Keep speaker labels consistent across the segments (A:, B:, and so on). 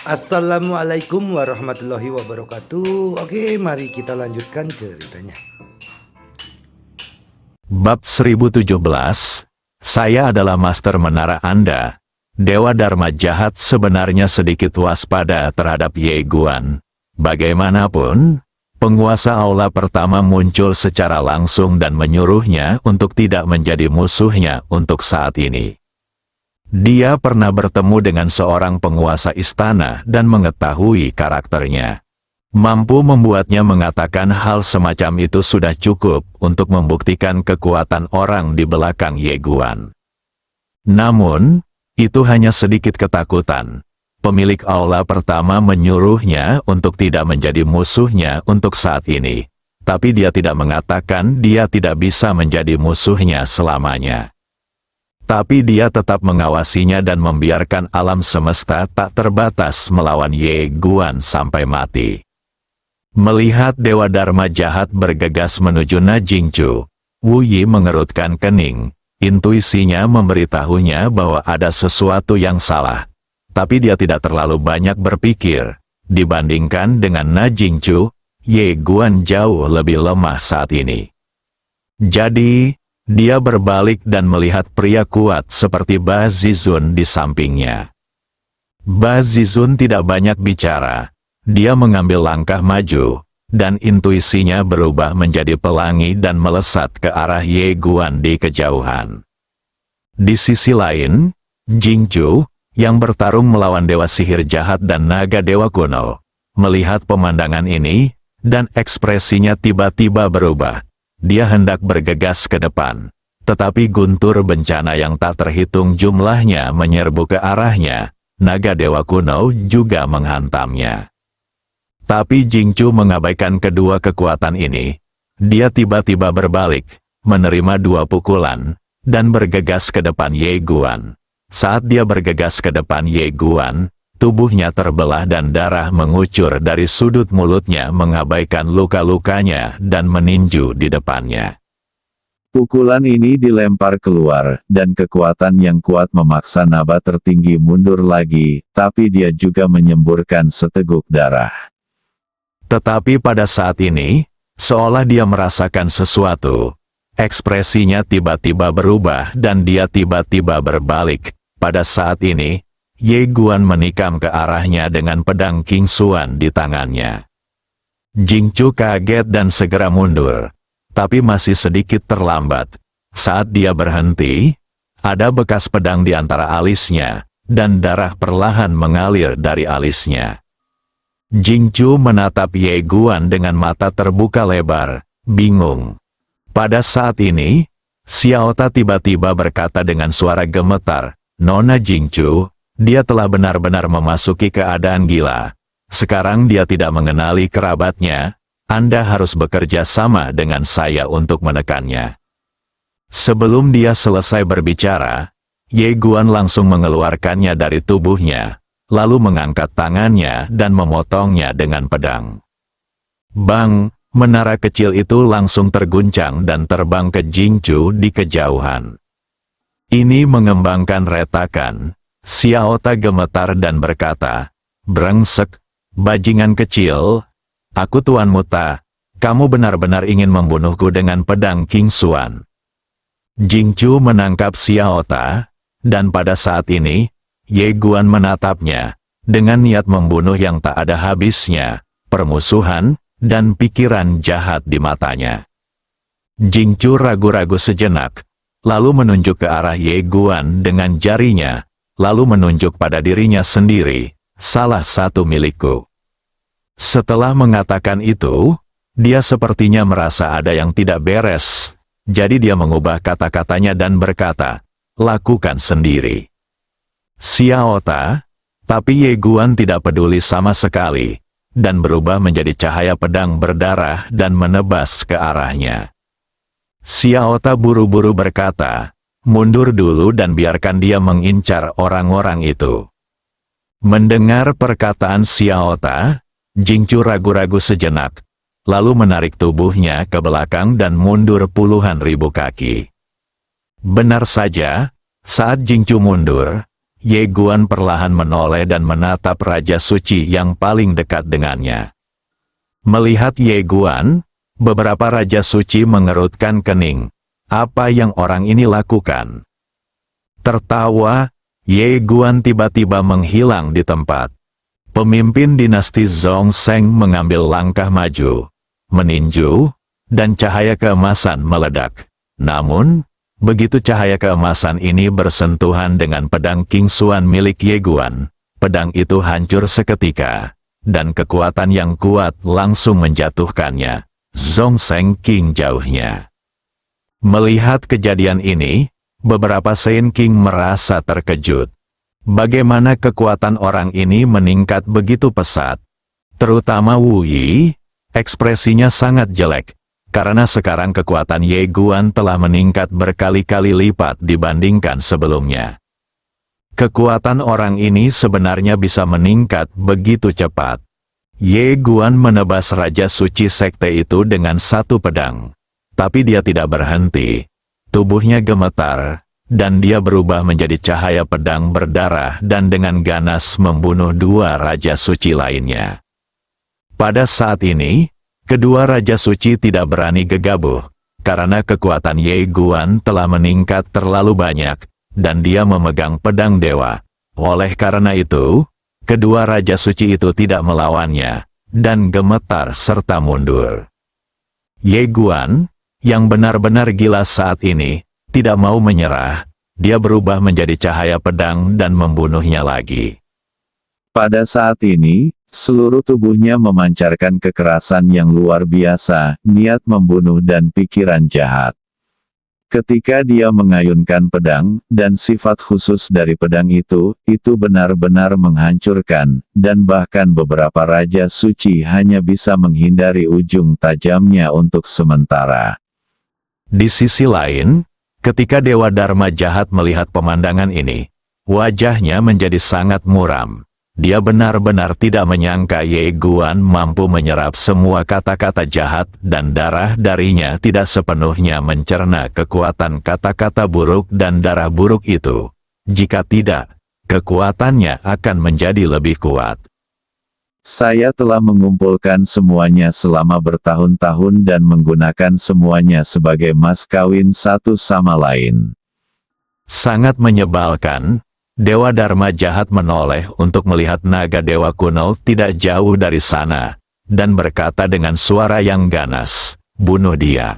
A: Assalamualaikum warahmatullahi wabarakatuh. Oke, mari kita lanjutkan ceritanya.
B: Bab 1017, saya adalah master menara Anda. Dewa Dharma jahat sebenarnya sedikit waspada terhadap Ye Guan. Bagaimanapun, penguasa aula pertama muncul secara langsung dan menyuruhnya untuk tidak menjadi musuhnya untuk saat ini. Dia pernah bertemu dengan seorang penguasa istana dan mengetahui karakternya. Mampu membuatnya mengatakan hal semacam itu sudah cukup untuk membuktikan kekuatan orang di belakang Ye Guan. Namun, itu hanya sedikit ketakutan. Pemilik aula pertama menyuruhnya untuk tidak menjadi musuhnya untuk saat ini. Tapi dia tidak mengatakan dia tidak bisa menjadi musuhnya selamanya. Tapi dia tetap mengawasinya dan membiarkan alam semesta tak terbatas melawan Ye Guan sampai mati. Melihat Dewa Dharma jahat bergegas menuju Na Jingchu, Wu Yi mengerutkan kening. Intuisinya memberitahunya bahwa ada sesuatu yang salah. Tapi dia tidak terlalu banyak berpikir. Dibandingkan dengan Na Jingchu, Ye Guan jauh lebih lemah saat ini. Jadi, dia berbalik dan melihat pria kuat seperti Ba Zizun di sampingnya. Ba Zizun tidak banyak bicara. Dia mengambil langkah maju, dan intuisinya berubah menjadi pelangi dan melesat ke arah Ye Guan di kejauhan. Di sisi lain, Jingchu, yang bertarung melawan Dewa Sihir Jahat dan Naga Dewa Kuno, melihat pemandangan ini, dan ekspresinya tiba-tiba berubah. Dia hendak bergegas ke depan, tetapi guntur bencana yang tak terhitung jumlahnya menyerbu ke arahnya. Naga Dewa Kuno juga menghantamnya. Tapi Jingchu mengabaikan kedua kekuatan ini. Dia tiba-tiba berbalik, menerima dua pukulan, dan bergegas ke depan Ye Guan. Saat dia bergegas ke depan Ye Guan, tubuhnya terbelah dan darah mengucur dari sudut mulutnya mengabaikan luka-lukanya dan meninju di depannya.
C: Pukulan ini dilempar keluar, dan kekuatan yang kuat memaksa Naba tertinggi mundur lagi, tapi dia juga menyemburkan seteguk darah.
B: Tetapi pada saat ini, seolah dia merasakan sesuatu. Ekspresinya tiba-tiba berubah dan dia tiba-tiba berbalik. Pada saat ini, Ye Guan menikam ke arahnya dengan pedang King Xuan di tangannya. Jingchu kaget dan segera mundur. Tapi masih sedikit terlambat. Saat dia berhenti, ada bekas pedang di antara alisnya, dan darah perlahan mengalir dari alisnya. Jingchu menatap Ye Guan dengan mata terbuka lebar, bingung. Pada saat ini, Xiao Ta tiba-tiba berkata dengan suara gemetar, "Nona Jingchu, dia telah benar-benar memasuki keadaan gila. Sekarang dia tidak mengenali kerabatnya. Anda harus bekerja sama dengan saya untuk menekannya." Sebelum dia selesai berbicara, Ye Guan langsung mengeluarkannya dari tubuhnya, lalu mengangkat tangannya dan memotongnya dengan pedang. Bang! Menara kecil itu langsung terguncang dan terbang ke Jingchu di kejauhan. Ini mengembangkan retakan. Xiao Ta gemetar dan berkata, "Brengsek, bajingan kecil, aku tuanmu Ta, kamu benar-benar ingin membunuhku dengan pedang King Xuan." Jingchu menangkap Xiao Ta, dan pada saat ini, Ye Guan menatapnya, dengan niat membunuh yang tak ada habisnya, permusuhan, dan pikiran jahat di matanya. Jingchu ragu-ragu sejenak, lalu menunjuk ke arah Ye Guan dengan jarinya, lalu menunjuk pada dirinya sendiri, "Salah satu milikku." Setelah mengatakan itu, dia sepertinya merasa ada yang tidak beres, jadi dia mengubah kata-katanya dan berkata, "Lakukan sendiri." Xiao Ta, tapi Ye Guan tidak peduli sama sekali, dan berubah menjadi cahaya pedang berdarah dan menebas ke arahnya. Xiao Ta buru-buru berkata, "Mundur dulu dan biarkan dia mengincar orang-orang itu." Mendengar perkataan Xiao Ta, Jingchu ragu-ragu sejenak, lalu menarik tubuhnya ke belakang dan mundur puluhan ribu kaki. Benar saja, saat Jingchu mundur, Ye Guan perlahan menoleh dan menatap Raja Suci yang paling dekat dengannya. Melihat Ye Guan, beberapa Raja Suci mengerutkan kening. Apa yang orang ini lakukan? Tertawa, Ye Guan tiba-tiba menghilang di tempat. Pemimpin dinasti Zhongzheng mengambil langkah maju, meninju, dan cahaya keemasan meledak. Namun, begitu cahaya keemasan ini bersentuhan dengan pedang King Xuan milik Ye Guan, pedang itu hancur seketika, dan kekuatan yang kuat langsung menjatuhkannya. Zhongzheng King jauhnya. Melihat kejadian ini, beberapa Shen King merasa terkejut. Bagaimana kekuatan orang ini meningkat begitu pesat? Terutama Wu Yi, ekspresinya sangat jelek. Karena sekarang kekuatan Ye Guan telah meningkat berkali-kali lipat dibandingkan sebelumnya. Kekuatan orang ini sebenarnya bisa meningkat begitu cepat. Ye Guan menebas Raja Suci Sekte itu dengan satu pedang. Tapi dia tidak berhenti. Tubuhnya gemetar, dan dia berubah menjadi cahaya pedang berdarah dan dengan ganas membunuh dua Raja Suci lainnya. Pada saat ini, kedua Raja Suci tidak berani gegabah, karena kekuatan Ye Guan telah meningkat terlalu banyak, dan dia memegang pedang dewa. Oleh karena itu, kedua Raja Suci itu tidak melawannya, dan gemetar serta mundur. Ye Guan, yang benar-benar gila saat ini, tidak mau menyerah, dia berubah menjadi cahaya pedang dan membunuhnya lagi.
C: Pada saat ini, seluruh tubuhnya memancarkan kekerasan yang luar biasa, niat membunuh dan pikiran jahat. Ketika dia mengayunkan pedang, dan sifat khusus dari pedang itu benar-benar menghancurkan, dan bahkan beberapa Raja Suci hanya bisa menghindari ujung tajamnya untuk sementara.
B: Di sisi lain, ketika Dewa Dharma jahat melihat pemandangan ini, wajahnya menjadi sangat muram. Dia benar-benar tidak menyangka Ye Guan mampu menyerap semua kata-kata jahat dan darah darinya tidak sepenuhnya mencerna kekuatan kata-kata buruk dan darah buruk itu. Jika tidak, kekuatannya akan menjadi lebih kuat.
C: Saya telah mengumpulkan semuanya selama bertahun-tahun dan menggunakan semuanya sebagai mas kawin satu sama lain.
B: Sangat menyebalkan. Dewa Dharma jahat menoleh untuk melihat naga dewa kuno tidak jauh dari sana, dan berkata dengan suara yang ganas, "Bunuh dia."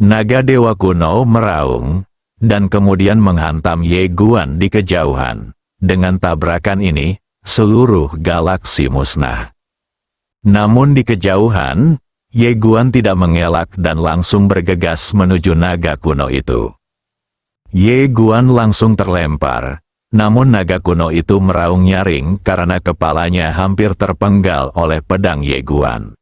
B: Naga dewa kuno meraung, dan kemudian menghantam Ye Guan di kejauhan. Dengan tabrakan ini, seluruh galaksi musnah. Namun di kejauhan, Ye Guan tidak mengelak dan langsung bergegas menuju naga kuno itu. Ye Guan langsung terlempar. Namun naga kuno itu meraung nyaring karena kepalanya hampir terpenggal oleh pedang Ye Guan.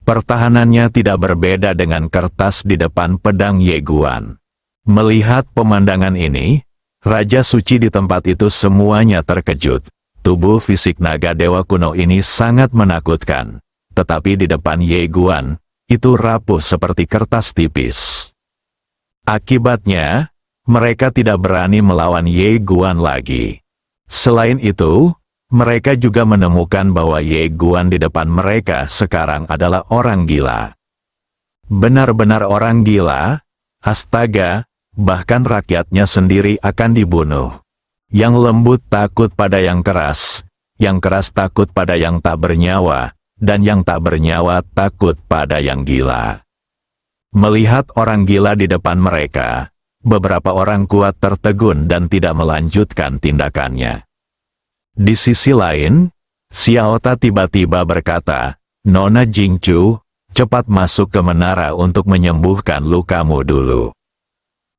B: Pertahanannya tidak berbeda dengan kertas di depan pedang Ye Guan. Melihat pemandangan ini, Raja Suci di tempat itu semuanya terkejut. Tubuh fisik naga dewa kuno ini sangat menakutkan. Tetapi di depan Ye Guan, itu rapuh seperti kertas tipis. Akibatnya, mereka tidak berani melawan Ye Guan lagi. Selain itu, mereka juga menemukan bahwa Ye Guan di depan mereka sekarang adalah orang gila. Benar-benar orang gila, astaga, bahkan rakyatnya sendiri akan dibunuh. Yang lembut takut pada yang keras takut pada yang tak bernyawa, dan yang tak bernyawa takut pada yang gila. Melihat orang gila di depan mereka, beberapa orang kuat tertegun dan tidak melanjutkan tindakannya. Di sisi lain, Xiao Ta tiba-tiba berkata, "Nona Jingchu, cepat masuk ke menara untuk menyembuhkan lukamu dulu."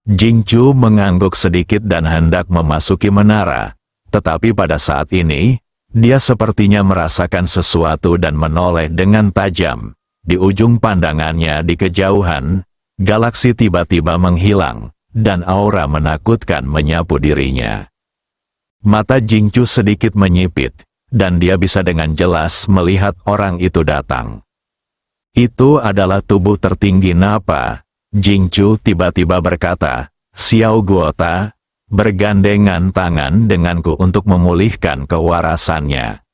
B: Jingchu mengangguk sedikit dan hendak memasuki menara, tetapi pada saat ini, dia sepertinya merasakan sesuatu dan menoleh dengan tajam. Di ujung pandangannya di kejauhan, galaksi tiba-tiba menghilang, dan aura menakutkan menyapu dirinya. Mata Jingchu sedikit menyipit, dan dia bisa dengan jelas melihat orang itu datang. Itu adalah tubuh tertinggi Napa. Jingchu tiba-tiba berkata, "Xiao Guota, bergandengan tangan denganku untuk memulihkan kewarasannya.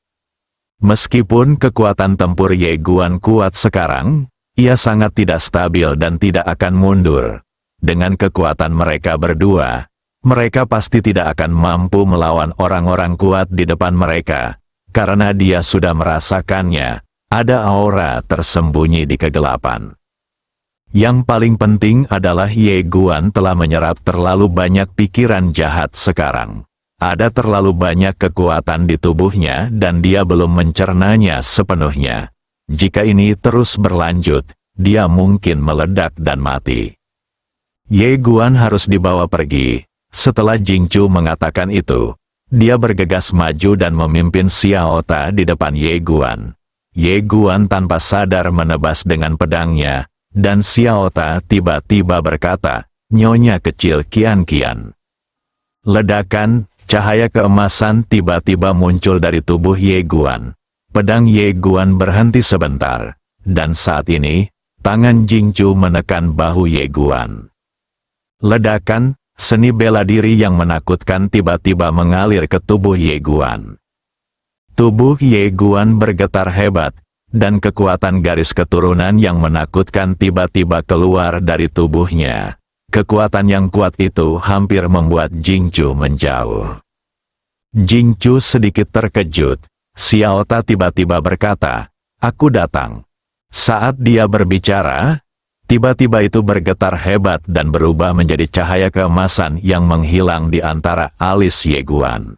B: Meskipun kekuatan tempur Ye Guan kuat sekarang, ia sangat tidak stabil dan tidak akan mundur. Dengan kekuatan mereka berdua, mereka pasti tidak akan mampu melawan orang-orang kuat di depan mereka, karena dia sudah merasakannya, ada aura tersembunyi di kegelapan. Yang paling penting adalah Ye Guan telah menyerap terlalu banyak pikiran jahat sekarang. Ada terlalu banyak kekuatan di tubuhnya dan dia belum mencernanya sepenuhnya. Jika ini terus berlanjut, dia mungkin meledak dan mati. Ye Guan harus dibawa pergi. Setelah Jingchu mengatakan itu, dia bergegas maju dan memimpin Xiao Ta di depan Ye Guan. Ye Guan tanpa sadar menebas dengan pedangnya, dan Xiao Ta tiba-tiba berkata, "Nyonya kecil kian-kian." Ledakan, cahaya keemasan tiba-tiba muncul dari tubuh Ye Guan. Pedang Ye Guan berhenti sebentar, dan saat ini, tangan Jingchu menekan bahu Ye Guan. Ledakan, seni bela diri yang menakutkan tiba-tiba mengalir ke tubuh Ye Guan. Tubuh Ye Guan bergetar hebat, dan kekuatan garis keturunan yang menakutkan tiba-tiba keluar dari tubuhnya. Kekuatan yang kuat itu hampir membuat Jingchu menjauh. Jingchu sedikit terkejut. Xiao Ta tiba-tiba berkata, "Aku datang." Saat dia berbicara, tiba-tiba itu bergetar hebat dan berubah menjadi cahaya keemasan yang menghilang di antara alis Ye Guan.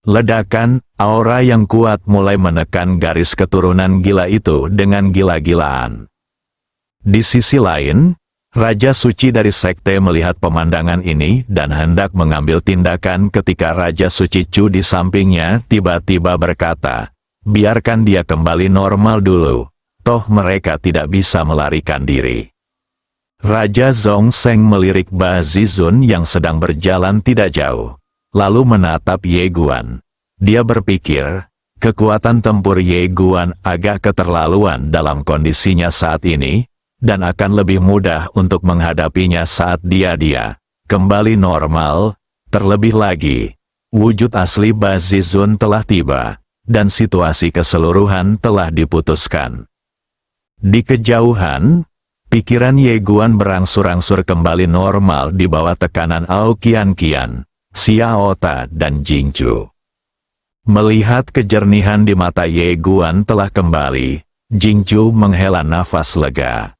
B: Ledakan, aura yang kuat mulai menekan garis keturunan gila itu dengan gila-gilaan. Di sisi lain, Raja Suci dari Sekte melihat pemandangan ini dan hendak mengambil tindakan ketika Raja Suci Chu di sampingnya tiba-tiba berkata, "Biarkan dia kembali normal dulu. Toh mereka tidak bisa melarikan diri." Raja Zhongzheng melirik Ba Zizun yang sedang berjalan tidak jauh, lalu menatap Ye Guan. Dia berpikir, kekuatan tempur Ye Guan agak keterlaluan dalam kondisinya saat ini, dan akan lebih mudah untuk menghadapinya saat dia kembali normal. Terlebih lagi, wujud asli Ba Zizun telah tiba, dan situasi keseluruhan telah diputuskan. Di kejauhan, pikiran Ye Guan berangsur-angsur kembali normal di bawah tekanan Ao Qian-Qian, Xiao Ta dan Jingchu. Melihat kejernihan di mata Ye Guan telah kembali, Jingchu menghela nafas lega.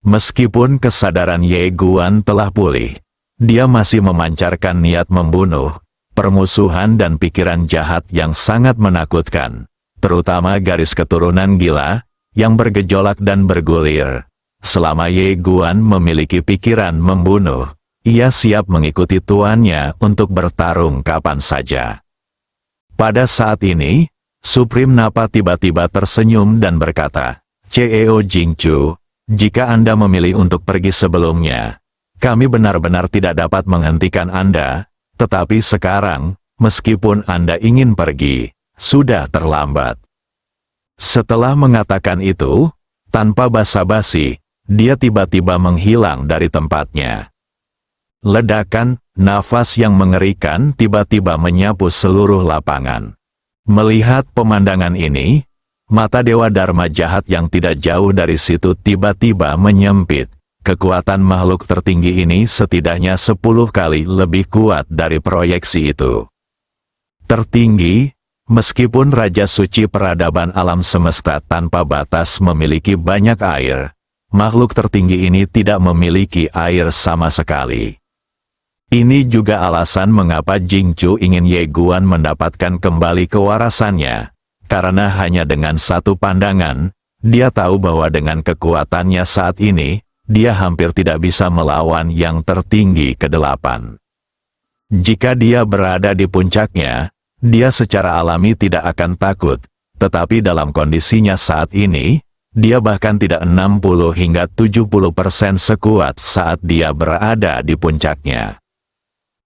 B: Meskipun kesadaran Ye Guan telah pulih, dia masih memancarkan niat membunuh, permusuhan dan pikiran jahat yang sangat menakutkan, terutama garis keturunan gila, yang bergejolak dan bergulir. Selama Ye Guan memiliki pikiran membunuh, ia siap mengikuti tuannya untuk bertarung kapan saja. Pada saat ini, Supreme Napa tiba-tiba tersenyum dan berkata, "CEO Jingchu, jika Anda memilih untuk pergi sebelumnya, kami benar-benar tidak dapat menghentikan Anda, tetapi sekarang, meskipun Anda ingin pergi, sudah terlambat." Setelah mengatakan itu, tanpa basa-basi, dia tiba-tiba menghilang dari tempatnya. Ledakan, nafas yang mengerikan tiba-tiba menyapu seluruh lapangan. Melihat pemandangan ini, mata Dewa Dharma jahat yang tidak jauh dari situ tiba-tiba menyempit. Kekuatan makhluk tertinggi ini setidaknya 10 kali lebih kuat dari proyeksi itu. Tertinggi, meskipun Raja Suci peradaban alam semesta tanpa batas memiliki banyak air, makhluk tertinggi ini tidak memiliki air sama sekali. Ini juga alasan mengapa Jingchu ingin Ye Guan mendapatkan kembali kewarasannya, karena hanya dengan satu pandangan, dia tahu bahwa dengan kekuatannya saat ini, dia hampir tidak bisa melawan yang tertinggi ke-8. Jika dia berada di puncaknya, dia secara alami tidak akan takut, tetapi dalam kondisinya saat ini, dia bahkan tidak 60 hingga 70% sekuat saat dia berada di puncaknya.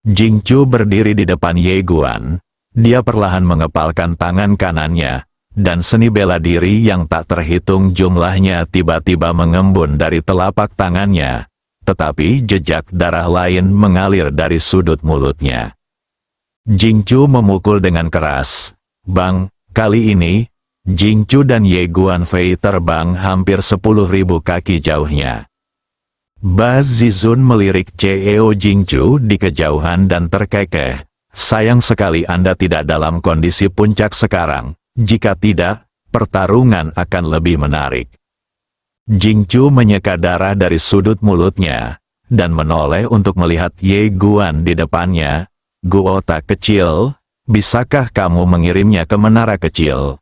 B: Jingchu berdiri di depan Ye Guan, dia perlahan mengepalkan tangan kanannya, dan seni bela diri yang tak terhitung jumlahnya tiba-tiba mengembun dari telapak tangannya. tetapi jejak darah lain mengalir dari sudut mulutnya. Jingchu memukul dengan keras. Bang, kali ini, Jingchu dan Ye Guanfei terbang hampir 10.000 kaki jauhnya. Ba Zizun melirik CEO Jingchu di kejauhan dan terkekeh. Sayang sekali Anda tidak dalam kondisi puncak sekarang. Jika tidak, pertarungan akan lebih menarik. Jingchu menyeka darah dari sudut mulutnya, dan menoleh untuk melihat Ye Guan di depannya. Guota kecil, bisakah kamu mengirimnya ke menara kecil?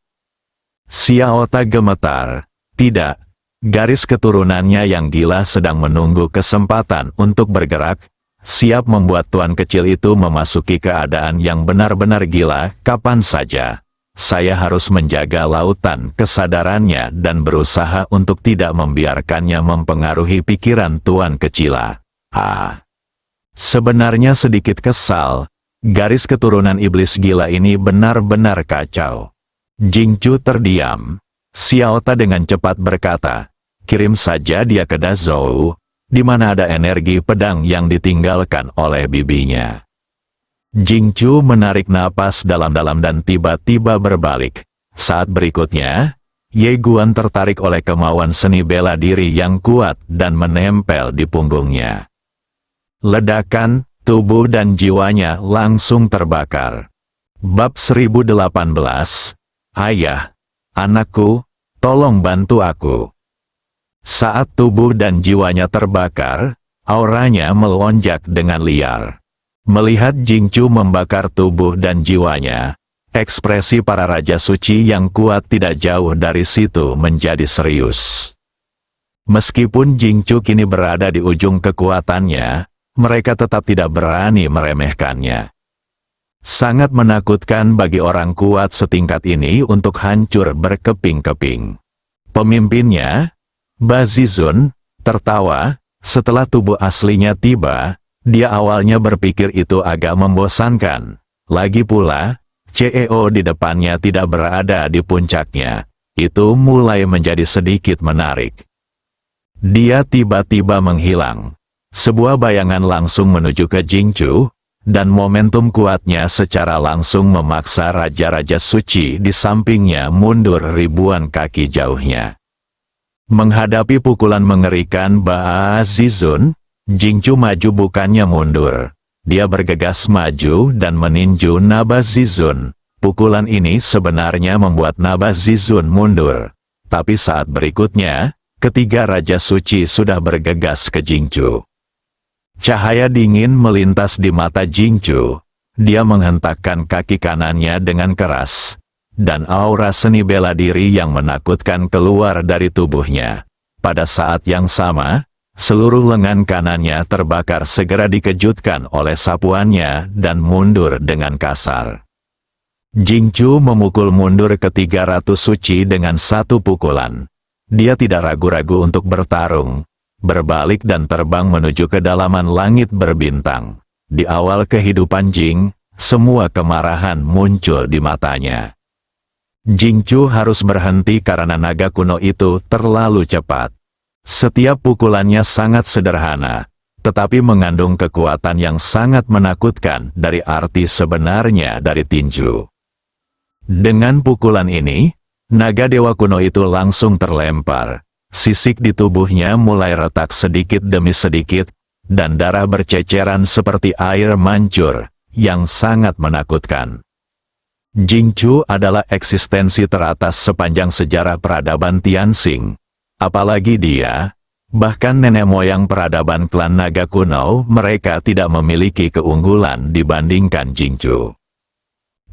B: Xiaota gemetar. Tidak. Garis keturunannya yang gila sedang menunggu kesempatan untuk bergerak, siap membuat tuan kecil itu memasuki keadaan yang benar-benar gila kapan saja. Saya harus menjaga lautan kesadarannya dan berusaha untuk tidak membiarkannya mempengaruhi pikiran tuan kecila. Sebenarnya sedikit kesal, garis keturunan iblis gila ini benar-benar kacau. Jingchu terdiam. Xiaota dengan cepat berkata, kirim saja dia ke Dazhou, di mana ada energi pedang yang ditinggalkan oleh bibinya. Jingchu menarik napas dalam-dalam dan tiba-tiba berbalik. Saat berikutnya, Ye Guan tertarik oleh kemauan seni bela diri yang kuat dan menempel di punggungnya. Ledakan, tubuh dan jiwanya langsung terbakar. Bab 1018. Ayah, anakku, tolong bantu aku. Saat tubuh dan jiwanya terbakar, auranya melonjak dengan liar. Melihat Jingchu membakar tubuh dan jiwanya, ekspresi para raja suci yang kuat tidak jauh dari situ menjadi serius. Meskipun Jingchu kini berada di ujung kekuatannya, mereka tetap tidak berani meremehkannya. Sangat menakutkan bagi orang kuat setingkat ini untuk hancur berkeping-keping. Pemimpinnya, Ba Zizun, tertawa. Setelah tubuh aslinya tiba, dia awalnya berpikir itu agak membosankan. Lagi pula, CEO di depannya tidak berada di puncaknya. Itu mulai menjadi sedikit menarik. Dia tiba-tiba menghilang. Sebuah bayangan langsung menuju ke Jingchu, dan momentum kuatnya secara langsung memaksa raja-raja suci di sampingnya mundur ribuan kaki jauhnya. Menghadapi pukulan mengerikan Ba Zizun, Jingchu maju bukannya mundur. Dia bergegas maju dan meninju Naba Zizun. Pukulan ini sebenarnya membuat Naba Zizun mundur. Tapi saat berikutnya, ketiga raja suci sudah bergegas ke Jingchu. Cahaya dingin melintas di mata Jingchu. Dia menghentakkan kaki kanannya dengan keras, dan aura seni bela diri yang menakutkan keluar dari tubuhnya. Pada saat yang sama, seluruh lengan kanannya terbakar segera dikejutkan oleh sapuannya dan mundur dengan kasar. Jingchu memukul mundur ke 300 suci dengan satu pukulan. Dia tidak ragu-ragu untuk bertarung, berbalik dan terbang menuju kedalaman langit berbintang. Di awal kehidupan Jing, semua kemarahan muncul di matanya. Jingchu harus berhenti karena naga kuno itu terlalu cepat. Setiap pukulannya sangat sederhana, tetapi mengandung kekuatan yang sangat menakutkan dari arti sebenarnya dari tinju. Dengan pukulan ini, naga dewa kuno itu langsung terlempar. Sisik di tubuhnya mulai retak sedikit demi sedikit, dan darah berceceran seperti air mancur, yang sangat menakutkan. Jingchu adalah eksistensi teratas sepanjang sejarah peradaban Tianxing. Apalagi dia, bahkan nenek moyang peradaban klan naga kuno, mereka tidak memiliki keunggulan dibandingkan Jingchu.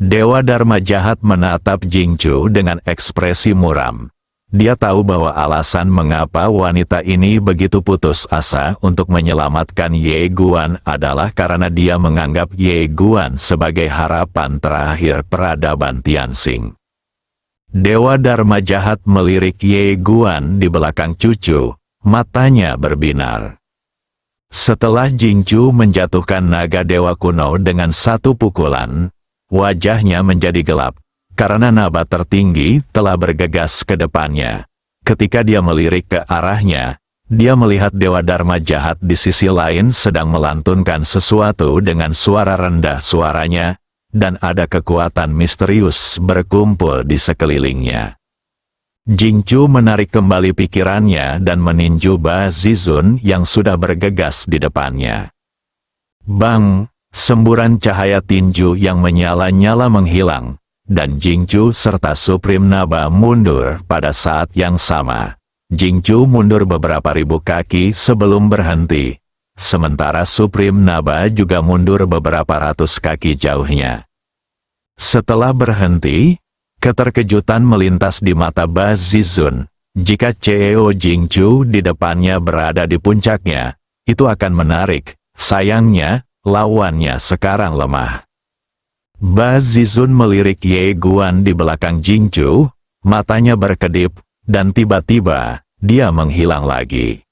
B: Dewa Dharma jahat menatap Jingchu dengan ekspresi muram. Dia tahu bahwa alasan mengapa wanita ini begitu putus asa untuk menyelamatkan Ye Guan adalah karena dia menganggap Ye Guan sebagai harapan terakhir peradaban Tianxing. Dewa Dharma jahat melirik Ye Guan di belakang cucu, matanya berbinar. Setelah Jingchu menjatuhkan naga dewa kuno dengan satu pukulan, wajahnya menjadi gelap. Karena naga tertinggi telah bergegas ke depannya. Ketika dia melirik ke arahnya, dia melihat Dewa Dharma jahat di sisi lain sedang melantunkan sesuatu dengan suara rendah suaranya, dan ada kekuatan misterius berkumpul di sekelilingnya. Jingchu menarik kembali pikirannya dan meninju Ba Zizun yang sudah bergegas di depannya. Bang! Semburan cahaya tinju yang menyala-nyala menghilang, dan Jingchu serta Supreme Naba mundur pada saat yang sama. Jingchu mundur beberapa ribu kaki sebelum berhenti, sementara Supreme Naba juga mundur beberapa ratus kaki jauhnya. Setelah berhenti, keterkejutan melintas di mata Ba Zizun. Jika CEO Jingchu di depannya berada di puncaknya, itu akan menarik. Sayangnya, lawannya sekarang lemah. Ba Zizun melirik Ye Guan di belakang Jingchu, matanya berkedip, dan tiba-tiba, dia menghilang lagi.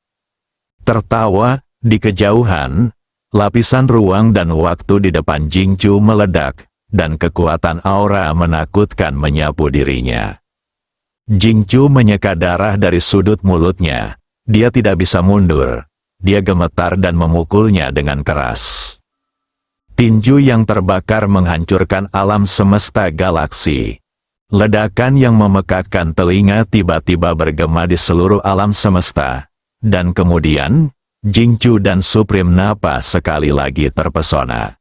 B: Tertawa, di kejauhan, lapisan ruang dan waktu di depan Jingchu meledak, dan kekuatan aura menakutkan menyapu dirinya. Jingchu menyeka darah dari sudut mulutnya, dia tidak bisa mundur, dia gemetar dan memukulnya dengan keras. Tinju yang terbakar menghancurkan alam semesta galaksi. Ledakan yang memekakkan telinga tiba-tiba bergema di seluruh alam semesta. Dan kemudian, Jingchu dan Supreme Napa sekali lagi terpesona.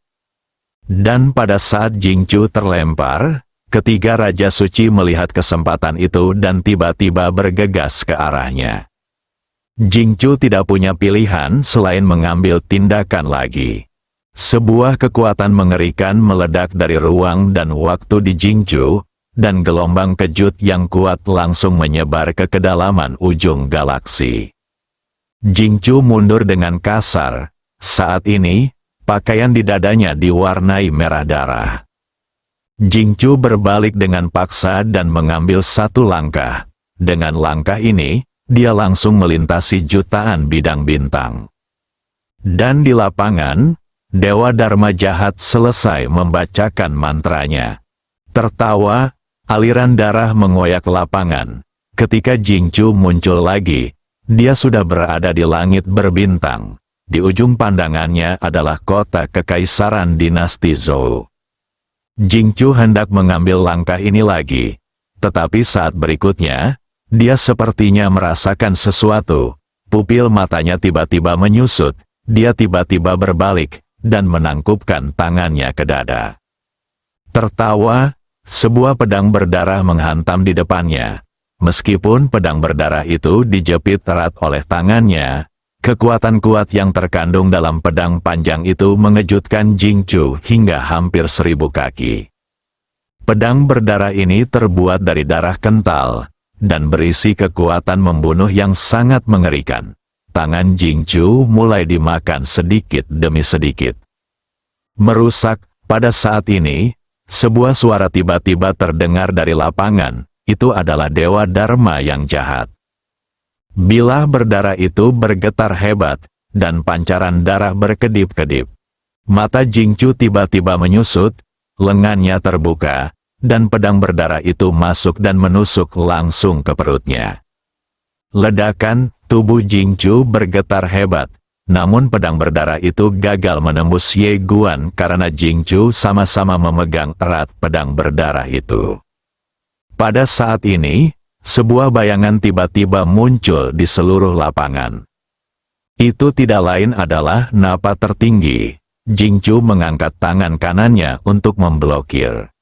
B: Dan pada saat Jingchu terlempar, ketiga Raja Suci melihat kesempatan itu dan tiba-tiba bergegas ke arahnya. Jingchu tidak punya pilihan selain mengambil tindakan lagi. Sebuah kekuatan mengerikan meledak dari ruang dan waktu di Jingchu, dan gelombang kejut yang kuat langsung menyebar ke kedalaman ujung galaksi. Jingchu mundur dengan kasar. Saat ini, pakaian di dadanya diwarnai merah darah. Jingchu berbalik dengan paksa dan mengambil satu langkah. Dengan langkah ini, dia langsung melintasi jutaan bidang bintang. Dan di lapangan, Dewa Dharma jahat selesai membacakan mantranya. Tertawa, aliran darah mengoyak lapangan. Ketika Jingchu muncul lagi, dia sudah berada di langit berbintang. Di ujung pandangannya adalah kota kekaisaran dinasti Zhou. Jingchu hendak mengambil langkah ini lagi, tetapi saat berikutnya, dia sepertinya merasakan sesuatu. Pupil matanya tiba-tiba menyusut, dia tiba-tiba berbalik, dan menangkupkan tangannya ke dada. Tertawa, sebuah pedang berdarah menghantam di depannya. Meskipun pedang berdarah itu dijepit erat oleh tangannya, kekuatan kuat yang terkandung dalam pedang panjang itu mengejutkan Jingchu hingga hampir 1000 kaki. Pedang berdarah ini terbuat dari darah kental, dan berisi kekuatan membunuh yang sangat mengerikan. Tangan Jingchu mulai dimakan sedikit demi sedikit. Merusak, pada saat ini, sebuah suara tiba-tiba terdengar dari lapangan, itu adalah Dewa Dharma yang jahat. Bilah berdarah itu bergetar hebat, dan pancaran darah berkedip-kedip. Mata Jingchu tiba-tiba menyusut, lengannya terbuka, dan pedang berdarah itu masuk dan menusuk langsung ke perutnya. Ledakan, tubuh Jingchu bergetar hebat, namun pedang berdarah itu gagal menembus Ye Guan karena Jingchu sama-sama memegang erat pedang berdarah itu. Pada saat ini, sebuah bayangan tiba-tiba muncul di seluruh lapangan. Itu tidak lain adalah Napa tertinggi. Jingchu mengangkat tangan kanannya untuk memblokir.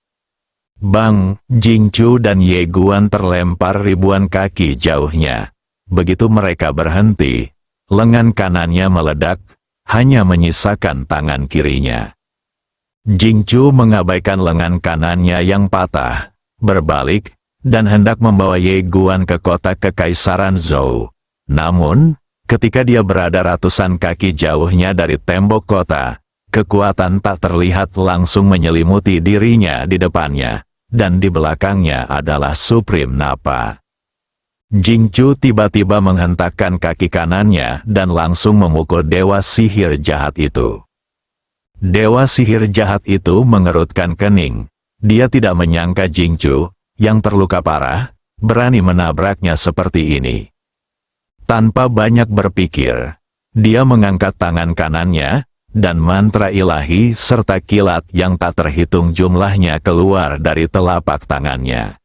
B: Bang! Jingchu dan Ye Guan terlempar ribuan kaki jauhnya. Begitu mereka berhenti, lengan kanannya meledak, hanya menyisakan tangan kirinya. Jingchu mengabaikan lengan kanannya yang patah, berbalik, dan hendak membawa Ye Guan ke kota kekaisaran Zhou. Namun, ketika dia berada ratusan kaki jauhnya dari tembok kota, kekuatan tak terlihat langsung menyelimuti dirinya di depannya, dan di belakangnya adalah Supreme Napa. Jingchu tiba-tiba menghentakkan kaki kanannya dan langsung memukul dewa sihir jahat itu. Dewa sihir jahat itu mengerutkan kening. Dia tidak menyangka Jingchu, yang terluka parah, berani menabraknya seperti ini. Tanpa banyak berpikir, dia mengangkat tangan kanannya, dan mantra ilahi serta kilat yang tak terhitung jumlahnya keluar dari telapak tangannya.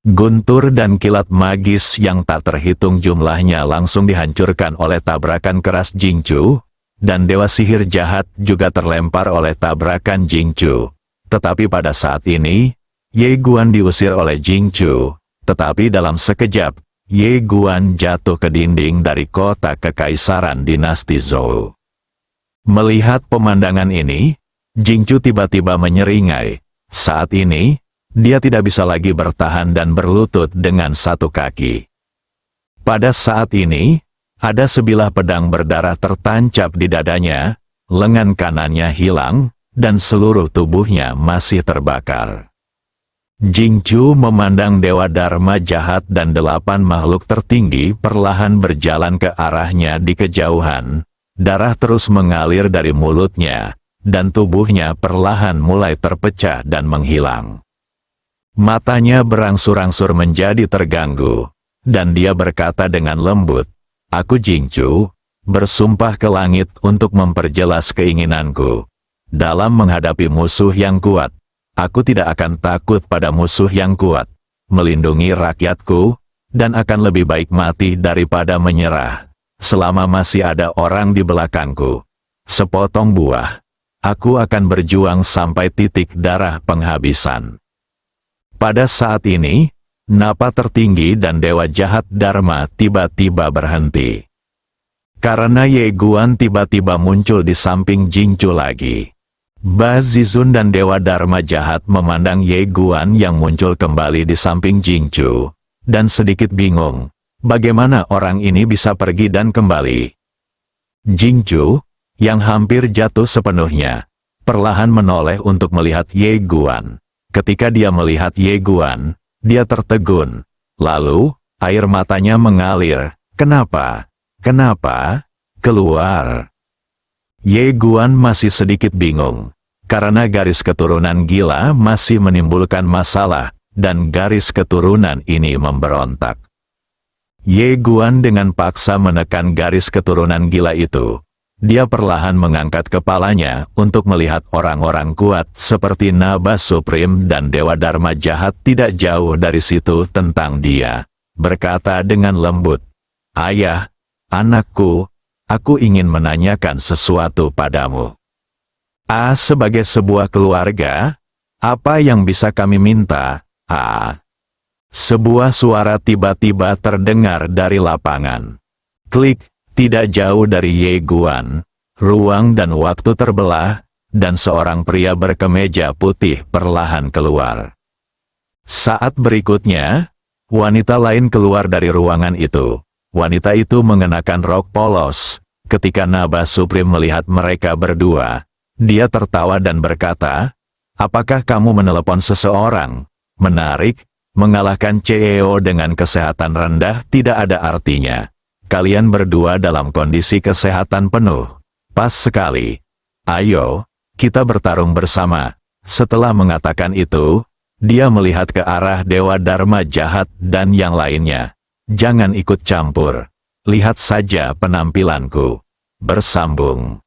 B: Guntur dan kilat magis yang tak terhitung jumlahnya langsung dihancurkan oleh tabrakan keras Jingchu, dan dewa sihir jahat juga terlempar oleh tabrakan Jingchu. Tetapi pada saat ini, Ye Guan diusir oleh Jingchu, tetapi dalam sekejap, Ye Guan jatuh ke dinding dari kota kekaisaran dinasti Zhou. Melihat pemandangan ini, Jingchu tiba-tiba menyeringai. Saat ini, dia tidak bisa lagi bertahan dan berlutut dengan satu kaki. Pada saat ini, ada sebilah pedang berdarah tertancap di dadanya, lengan kanannya hilang, dan seluruh tubuhnya masih terbakar. Jingchu memandang Dewa Dharma jahat dan 8 makhluk tertinggi perlahan berjalan ke arahnya di kejauhan. Darah terus mengalir dari mulutnya, dan tubuhnya perlahan mulai terpecah dan menghilang. Matanya berangsur-angsur menjadi terganggu, dan dia berkata dengan lembut, "Aku Jingchu, bersumpah ke langit untuk memperjelas keinginanku. Dalam menghadapi musuh yang kuat, aku tidak akan takut pada musuh yang kuat, melindungi rakyatku, dan akan lebih baik mati daripada menyerah. Selama masih ada orang di belakangku, sepotong buah, aku akan berjuang sampai titik darah penghabisan." Pada saat ini, Napa tertinggi dan Dewa Jahat Dharma tiba-tiba berhenti. Karena Ye Guan tiba-tiba muncul di samping Jingchu lagi. Ba Zizun dan Dewa Dharma Jahat memandang Ye Guan yang muncul kembali di samping Jingchu, dan sedikit bingung, bagaimana orang ini bisa pergi dan kembali. Jingchu, yang hampir jatuh sepenuhnya, perlahan menoleh untuk melihat Ye Guan. Ketika dia melihat Ye Guan, dia tertegun. Lalu, air matanya mengalir. Kenapa? Kenapa? Keluar. Ye Guan masih sedikit bingung, karena garis keturunan gila masih menimbulkan masalah, dan garis keturunan ini memberontak. Ye Guan dengan paksa menekan garis keturunan gila itu. Dia perlahan mengangkat kepalanya untuk melihat orang-orang kuat seperti Naba Supreme dan Dewa Dharma Jahat tidak jauh dari situ tentang dia. Berkata dengan lembut, "Ayah, anakku, aku ingin menanyakan sesuatu padamu. Sebagai sebuah keluarga, apa yang bisa kami minta?" Sebuah suara tiba-tiba terdengar dari lapangan. Klik, tidak jauh dari Ye Guan, ruang dan waktu terbelah, dan seorang pria berkemeja putih perlahan keluar. Saat berikutnya, wanita lain keluar dari ruangan itu. Wanita itu mengenakan rok polos. Ketika Naba Supreme melihat mereka berdua, dia tertawa dan berkata, "Apakah kamu menelepon seseorang? Menarik, mengalahkan CEO dengan kesehatan rendah tidak ada artinya. Kalian berdua dalam kondisi kesehatan penuh. Pas sekali. Ayo, kita bertarung bersama." Setelah mengatakan itu, dia melihat ke arah Dewa Dharma Jahat dan yang lainnya. "Jangan ikut campur. Lihat saja penampilanku." Bersambung.